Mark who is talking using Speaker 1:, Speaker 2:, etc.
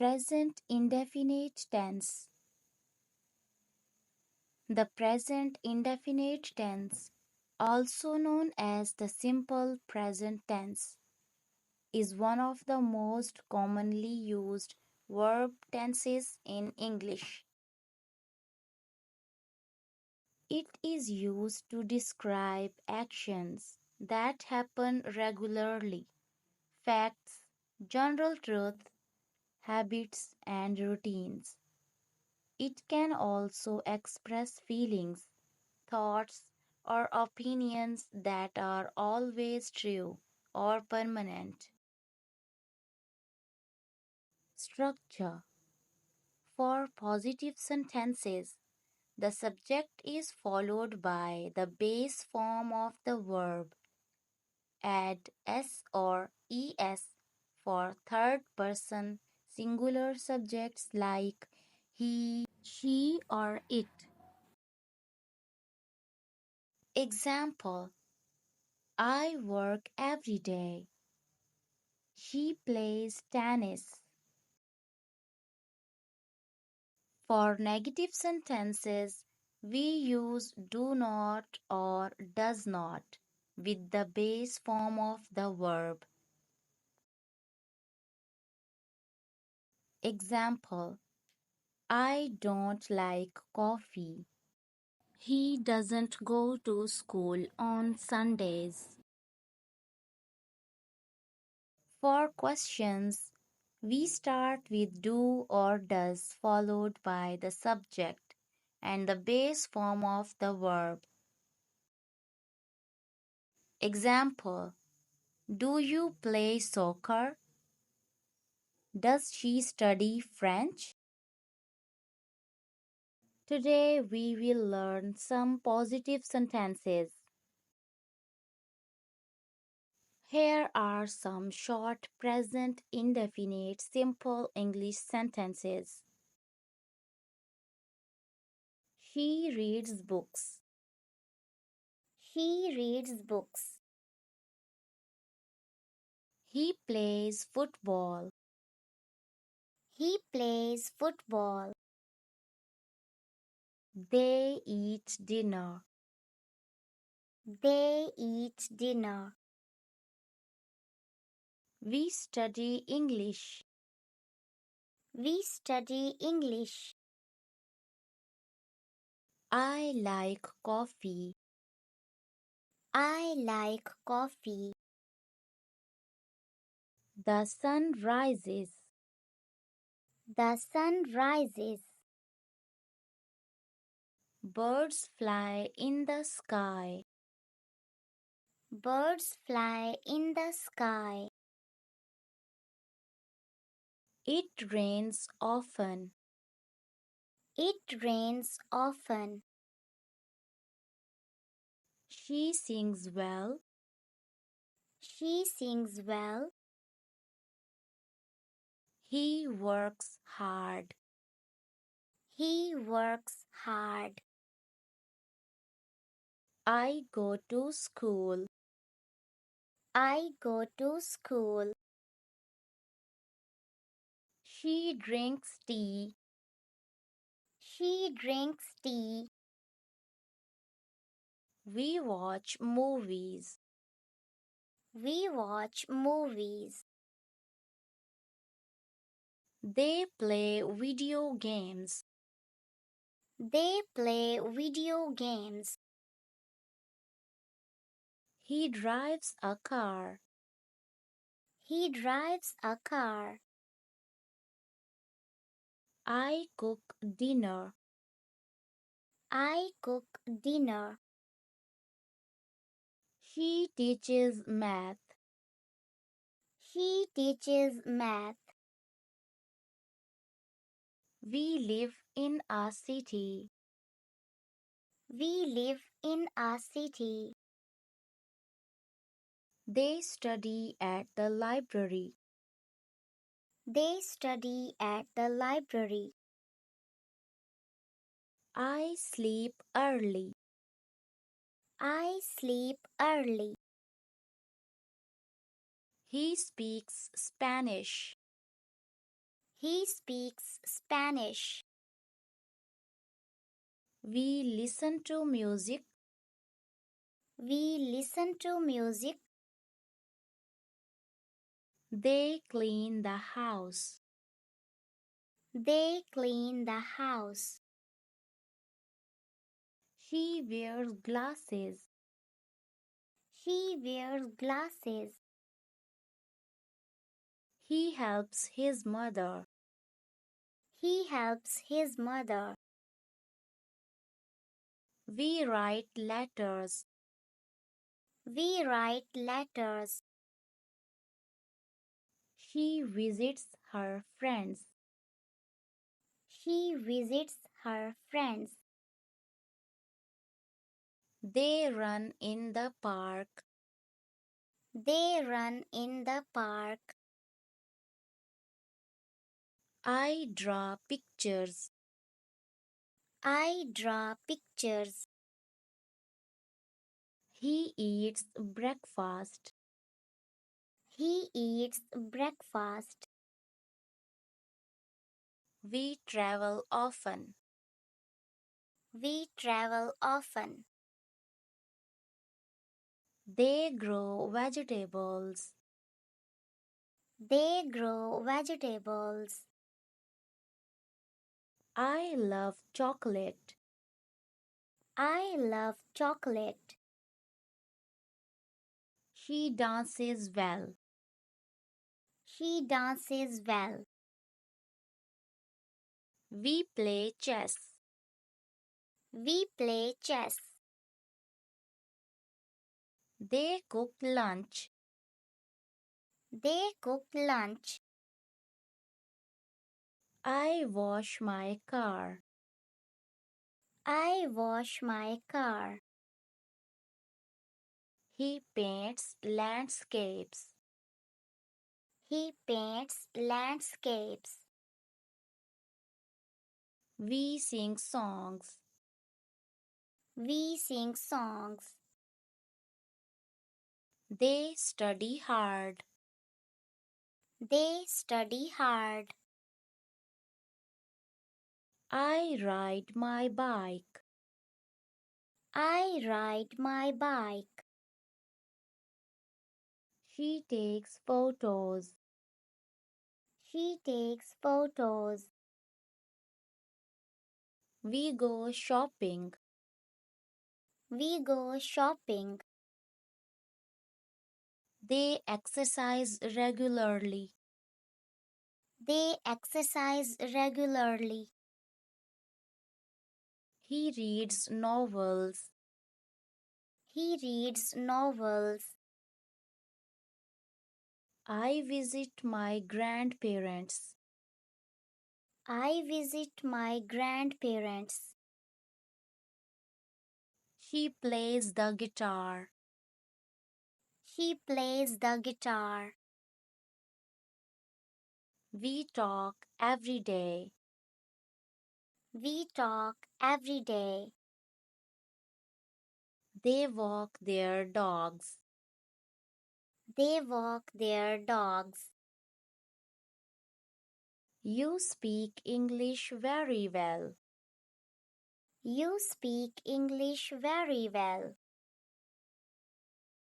Speaker 1: Present indefinite tense. The present indefinite tense, also known as the simple present tense, is one of the most commonly used verb tenses in English. It is used to describe actions that happen regularly, facts, general truth, habits, and routines. It can also express feelings, thoughts, or opinions that are always true or permanent. Structure. For positive sentences, the subject is followed by the base form of the verb. Add s or es for third person singular subjects like he, she, or it. Example: I work every day. She plays tennis. For negative sentences, we use do not or does not with the base form of the verb. Example: I don't like coffee. He doesn't go to school on Sundays. For questions, we start with do or does followed by the subject and the base form of the verb. Example: do you play soccer? Does she study French? Today we will learn some positive sentences. Here are some short present indefinite simple English sentences. She reads books.
Speaker 2: She reads books.
Speaker 1: He plays football.
Speaker 2: He plays football.
Speaker 1: They eat dinner.
Speaker 2: They eat dinner.
Speaker 1: We study English.
Speaker 2: We study English.
Speaker 1: I like coffee.
Speaker 2: I like coffee.
Speaker 1: The sun rises.
Speaker 2: The sun rises.
Speaker 1: Birds fly in the sky.
Speaker 2: Birds fly in the sky.
Speaker 1: It rains often.
Speaker 2: It rains often.
Speaker 1: She sings well.
Speaker 2: She sings well.
Speaker 1: He works hard.
Speaker 2: He works hard.
Speaker 1: I go to school.
Speaker 2: I go to school.
Speaker 1: She drinks tea.
Speaker 2: She drinks tea.
Speaker 1: We watch movies.
Speaker 2: We watch movies.
Speaker 1: They play video games.
Speaker 2: They play video games.
Speaker 1: He drives a car.
Speaker 2: He drives a car.
Speaker 1: I cook dinner.
Speaker 2: I cook dinner.
Speaker 1: She teaches math.
Speaker 2: She teaches math.
Speaker 1: We live in a city.
Speaker 2: We live in a city.
Speaker 1: They study at the library.
Speaker 2: They study at the library.
Speaker 1: I sleep early.
Speaker 2: I sleep early.
Speaker 1: He speaks Spanish.
Speaker 2: He speaks Spanish.
Speaker 1: We listen to music.
Speaker 2: We listen to music.
Speaker 1: They clean the house.
Speaker 2: They clean the house.
Speaker 1: She wears glasses.
Speaker 2: She wears glasses.
Speaker 1: He helps his mother.
Speaker 2: He helps his mother.
Speaker 1: We write letters.
Speaker 2: We write letters.
Speaker 1: She visits her friends.
Speaker 2: She visits her friends.
Speaker 1: They run in the park.
Speaker 2: They run in the park.
Speaker 1: I draw pictures.
Speaker 2: I draw pictures.
Speaker 1: He eats breakfast.
Speaker 2: He eats breakfast.
Speaker 1: We travel often.
Speaker 2: We travel often.
Speaker 1: They grow vegetables.
Speaker 2: They grow vegetables.
Speaker 1: I love chocolate.
Speaker 2: I love chocolate.
Speaker 1: She dances well.
Speaker 2: She dances well.
Speaker 1: We play chess.
Speaker 2: We play chess.
Speaker 1: They cook lunch.
Speaker 2: They cook lunch.
Speaker 1: I wash my car.
Speaker 2: I wash my car.
Speaker 1: He paints landscapes.
Speaker 2: He paints landscapes.
Speaker 1: We sing songs.
Speaker 2: We sing songs.
Speaker 1: They study hard.
Speaker 2: They study hard.
Speaker 1: I ride my bike.
Speaker 2: I ride my bike.
Speaker 1: She takes photos.
Speaker 2: She takes photos.
Speaker 1: We go shopping.
Speaker 2: We go shopping.
Speaker 1: They exercise regularly.
Speaker 2: They exercise regularly.
Speaker 1: He reads novels.
Speaker 2: He reads novels.
Speaker 1: I visit my grandparents.
Speaker 2: I visit my grandparents.
Speaker 1: She plays the guitar.
Speaker 2: She plays the guitar.
Speaker 1: We talk every day.
Speaker 2: We talk every day.
Speaker 1: They walk their dogs.
Speaker 2: They walk their dogs.
Speaker 1: You speak English very well.
Speaker 2: You speak English very well.